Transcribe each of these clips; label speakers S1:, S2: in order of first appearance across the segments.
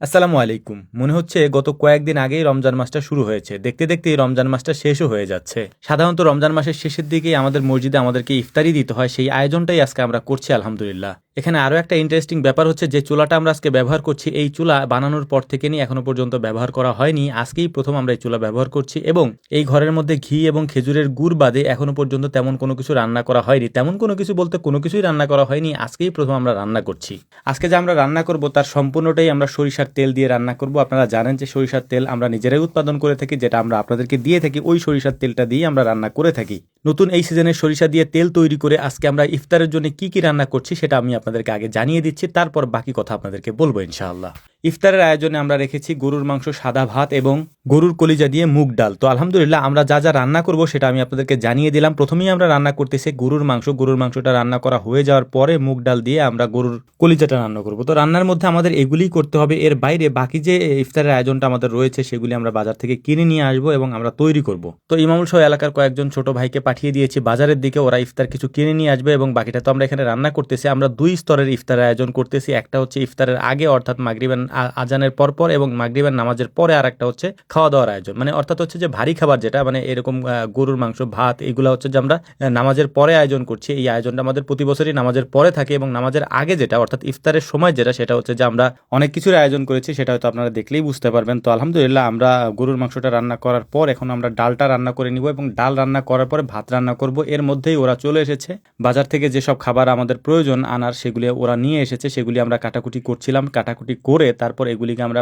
S1: আসসালামু আলাইকুম। মনে হচ্ছে গত কয়েকদিন আগেই রমজান মাসটা শুরু হয়েছে। দেখতে দেখতেই রমজান মাসটা শেষও হয়ে যাচ্ছে। সাধারণত রমজান মাসের শেষের দিকেই আমাদের মসজিদে আমাদেরকে ইফতারি দিতে হয়, সেই আয়োজনটাই আজকে আমরা করছি আলহামদুলিল্লাহ। এখানে আরও একটা ইন্টারেস্টিং ব্যাপার হচ্ছে যে চুলাটা আমরা আজকে ব্যবহার করছি, এই চুলা বানানোর পর থেকে নিয়ে এখনো পর্যন্ত ব্যবহার করা হয়নি। আজকেই প্রথম আমরা এই চুলা ব্যবহার করছি এবং এই ঘরের মধ্যে ঘি এবং খেজুরের গুড় বাদে এখনো পর্যন্ত তেমন কোনো কিছু রান্না করা হয়নি। তেমন কোনো কিছু বলতে কোনো কিছুই রান্না করা হয়নি, আজকেই প্রথম আমরা রান্না করছি। আজকে যে আমরা রান্না করব তার সম্পূর্ণটাই আমরা সরিষার তেল দিয়ে রান্না করব। আপনারা জানেন যে সরিষার তেল আমরা নিজেরাই উৎপাদন করে থাকি, যেটা আমরা আপনাদেরকে দিয়ে থাকি, ওই সরিষার তেলটা দিয়ে আমরা রান্না করে থাকি। নতুন এই সিজনের সরিষা দিয়ে তেল তৈরি করে আজকে আমরা ইফতারের জন্য কি কি রান্না করছি সেটা আমি আপনাদেরকে আগে জানিয়ে দিচ্ছি, তারপর বাকি কথা আপনাদেরকে বলবো ইনশাআল্লাহ। ইফতারের আয়োজনে আমরা রেখেছি গরুর মাংস, সাদা ভাত এবং গরুর কলিজা দিয়ে মুগ ডাল। তো আলহামদুলিল্লাহ আমরা যা যা রান্না করব সেটা আমি আপনাদেরকে জানিয়ে দিলাম। প্রথমেই আমরা রান্না করতেছি গরুর মাংস। গরুর মাংসটা রান্না করা হয়ে যাওয়ার পরে মুগ ডাল দিয়ে আমরা গরুর কলিজাটা রান্না করব। তো রান্নার মধ্যে আমাদের এগুলিই করতে হবে, এর বাইরে বাকি যে ইফতারের আয়োজনটা আমাদের রয়েছে সেগুলি আমরা বাজার থেকে কিনে নিয়ে আসবো এবং আমরা তৈরি করব। তো ইমামুল সহ এলাকার কয়েকজন ছোট ভাইকে পাঠিয়ে দিয়েছি বাজারের দিকে, ওরা ইফতার কিছু কিনে নিয়ে আসবে এবং বাকিটা তো আমরা এখানে রান্না করতেছি। আমরা দুই স্তরের ইফতারের আয়োজন করতেছি, একটা হচ্ছে ইফতারের আগে অর্থাৎ মাগরিবের আজানের পর এবং মাগরিবের নামাজের পরে, আর একটা হচ্ছে খাওয়া দাওয়ার আয়োজন, মানে অর্থাৎ হচ্ছে যে ভারী খাবার যেটা মানে এরকম গরুর মাংস, ভাত, এগুলো হচ্ছে যে আমরা নামাজের পরে আয়োজন করছি। এই আয়োজনটা আমাদের প্রতি বছরই নামাজের পরে থাকে এবং নামাজের আগে যেটা অর্থাৎ ইফতারের সময় যেটা, সেটা হচ্ছে যে আমরা অনেক কিছুর আয়োজন করেছি, সেটা হয়তো আপনারা দেখলেই বুঝতে পারবেন। তো আলহামদুলিল্লাহ আমরা গরুর মাংসটা রান্না করার পর এখন আমরা ডালটা রান্না করে নিব এবং ডাল রান্না করার পরে ভাত রান্না করব। এর মধ্যেই ওরা চলে এসেছে, বাজার থেকে যেসব খাবার আমাদের প্রয়োজন আনার সেগুলি ওরা নিয়ে এসেছে, সেগুলি আমরা কাটাকুটি করছিলাম। কাটাকুটি করে তারপর এগুলিকে আমরা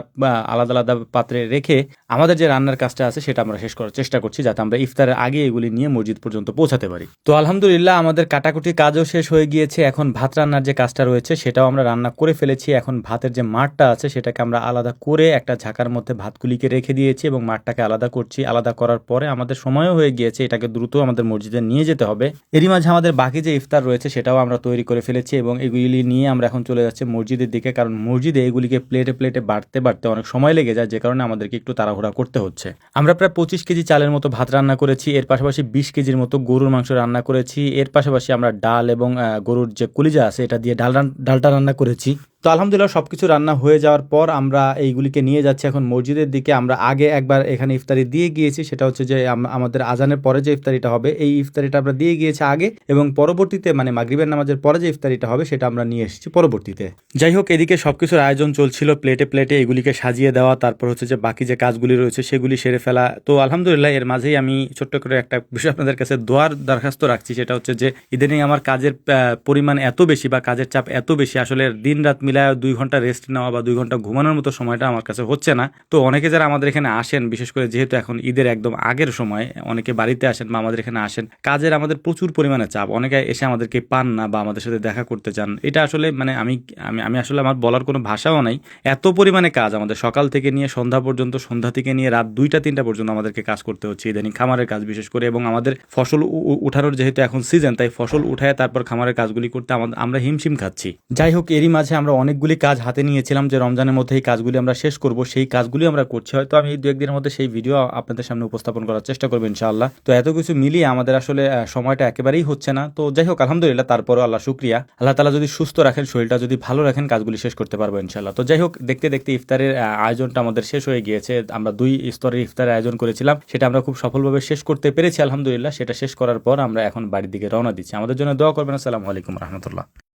S1: আলাদা আলাদা পাত্রে রেখে আমাদের যে রান্নার কাজটা আছে সেটা আমরা শেষ করার চেষ্টা করছি, যাতে আমরা ইফতারের আগে এগুলি নিয়ে মসজিদ পর্যন্ত পৌঁছাতে পারি। তো আলহামদুলিল্লাহ আমাদের কাটাকুটি কাজও শেষ হয়ে গিয়েছে। এখন ভাত রান্নার যে কাজটা রয়েছে সেটাও আমরা রান্না করে ফেলেছি। এখন ভাতের যে মাঠটা আছে সেটাকে আমরা আলাদা করে একটা ঝাঁকার মধ্যে ভাতগুলিকে রেখে দিয়েছি এবং মাঠটাকে আলাদা করছি। আলাদা করার পরে আমাদের সময়ও হয়ে গিয়েছে, এটাকে দ্রুত আমাদের মসজিদে নিয়ে যেতে হবে। এরই মাঝে আমাদের বাকি যে ইফতার রয়েছে সেটাও আমরা তৈরি করে ফেলেছি এবং এগুলি নিয়ে আমরা এখন চলে যাচ্ছি মসজিদের দিকে, কারণ মসজিদে এগুলিকে প্লেটে প্লেটে বাড়তে বাড়তে অনেক সময় লেগে যায়, যে কারণে আমাদেরকে একটু তাড়াহুড়া করতে হচ্ছে। আমরা প্রায় 25 কেজি চালের মতো ভাত রান্না করেছি, এর পাশাপাশি 20 কেজির মতো গরুর মাংস রান্না করেছি, এর পাশাপাশি আমরা ডাল এবং গরুর যে কলিজা আছে এটা দিয়ে ডালটা রান্না করেছি। তো আলহামদুলিল্লাহ সবকিছু রান্না হয়ে যাওয়ার পর আমরা এইগুলিকে নিয়ে যাচ্ছি এখন মসজিদের দিকে। আমরা আগে একবার এখানে ইফতারি দিয়ে গিয়েছি, সেটা হচ্ছে যে আমাদের আজানের পরে যে ইফতারিটা হবে এই ইফতারিটা আমরা দিয়ে গিয়েছি আগে, এবং পরবর্তীতে মানে মাগরিবের নামাজের পরে যে ইফতারিটা হবে সেটা আমরা নিয়ে এসেছি পরবর্তীতে। যাই হোক, এদিকে সবকিছুর আয়োজন চলছিল, প্লেটে প্লেটে এগুলিকে সাজিয়ে দেওয়া, তারপর হচ্ছে যে বাকি যে কাজগুলি রয়েছে সেগুলি সেরে ফেলা। তো আলহামদুলিল্লাহ এর মাঝেই আমি ছোট্ট করে একটা বিষয় আপনাদের কাছে দোয়ার দরখাস্ত রাখছি, সেটা হচ্ছে যে ইদানিং আমার কাজের পরিমাণ এত বেশি বা কাজের চাপ এত বেশি, আসলে দিন রাত মিলায় 2 ঘন্টা রেস্ট নেওয়া বা 2 ঘন্টা ঘুমানোর মতো সময়টা আমার কাছে হচ্ছে না। তো অনেকে যারা আমাদের এখানে আসেন, বিশেষ করে যেহেতু এখন ঈদের একদম আগের সময় অনেকে বাড়িতে আসেন বা আমাদের এখানে আসেন, কাজের আমাদের প্রচুর পরিমাণে চাপ, অনেকে এসে আমাদেরকে পান না বা আমাদের সাথে দেখা করতে চান। এটা আসলে মানে আমি আমি আমি আসলে আমার বলার কোনো ভাষাও নাই, এত পরিমাণে কাজ আমাদের সকাল থেকে নিয়ে সন্ধ্যা পর্যন্ত, সন্ধ্যা থেকে নিয়ে রাত 2টা 3টা পর্যন্ত আমাদেরকে কাজ করতে হচ্ছে ইদানিং, খামারের কাজ বিশেষ করে। এবং আমাদের ফসল উঠানোর যেহেতু এখন সিজন, তাই ফসল উঠায় তারপর খামারের কাজগুলি করতে আমরা হিমশিম খাচ্ছি। যাই হোক, এরই মাঝে আমরা অনেকগুলি কাজ হাতে নিয়েছিলাম যে রমজানের মধ্যে এই কাজগুলি আমরা শেষ করব, সেই কাজগুলি আমরা করছি। হয়তো আমি এই 2-1 দিনের মধ্যে সেই ভিডিও আপনাদের সামনে উপস্থাপন করার চেষ্টা করবো ইনশাআল্লাহ। তো এত কিছু মিলিয়ে আমাদের আসলে সময়টা একেবারেই হচ্ছে না। তো যাই হোক, আলহামদুলিল্লাহ তারপরও আল্লাহ শুকরিয়া, আল্লাহ তাআলা যদি সুস্থ রাখেন, শরীরটা যদি ভালো রাখেন, কাজগুলি শেষ করতে পারবো ইনশাআল্লাহ। তো যাই হোক, দেখতে দেখতে ইফতারের আয়োজনটা আমাদের শেষ হয়ে গিয়েছে। আমরা 2 স্তরের ইফতারের আয়োজন করেছিলাম, সেটা আমরা খুব সফলভাবে শেষ করতে পেরেছি আলহামদুলিল্লাহ। সেটা শেষ করার পর আমরা এখন বাড়ির দিকে রওনা দিচ্ছি। আমাদের জন্য দোয়া করবেন। আসসালামু আলাইকুম রহমতুল্লাহ।